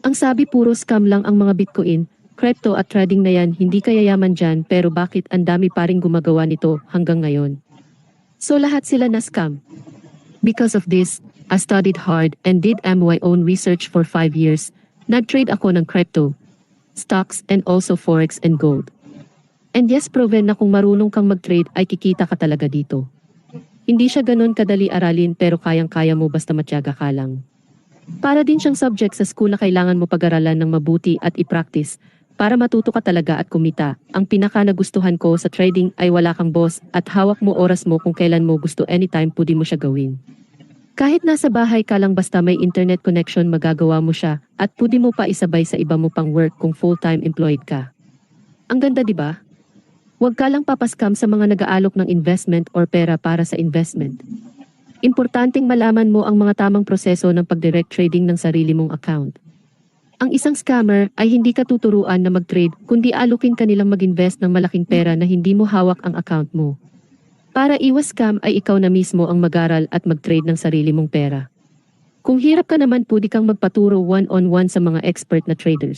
Ang sabi puro scam lang ang mga Bitcoin, crypto at trading na yan, hindi kaya yaman dyan, pero bakit ang dami pa ring gumagawa nito hanggang ngayon? So lahat sila na scam. Because of this, I studied hard and did my own research for 5 years. Nag-trade ako ng crypto, stocks and also forex and gold. And yes, proven na kung marunong kang mag-trade ay kikita ka talaga dito. Hindi siya ganun kadali aralin pero kayang-kaya mo basta matyaga ka lang. Para din siyang subject sa school na kailangan mo pag-aralan ng mabuti at i-practice para matuto ka talaga at kumita. Ang pinaka nagustuhan ko sa trading ay wala kang boss at hawak mo oras mo kung kailan mo gusto, anytime pwede mo siya gawin. Kahit nasa bahay ka lang basta may internet connection magagawa mo siya at pwede mo pa isabay sa iba mo pang work kung full-time employed ka. Ang ganda, di ba? Huwag ka lang papaskam sa mga nag-aalok ng investment or pera para sa investment. Importanteng malaman mo ang mga tamang proseso ng pag-direct trading ng sarili mong account. Ang isang scammer ay hindi ka tuturuan na mag-trade kundi alukin ka nilang mag-invest ng malaking pera na hindi mo hawak ang account mo. Para iwas scam ay ikaw na mismo ang mag-aral at mag-trade ng sarili mong pera. Kung hirap ka naman pwede kang magpaturo one-on-one sa mga expert na traders.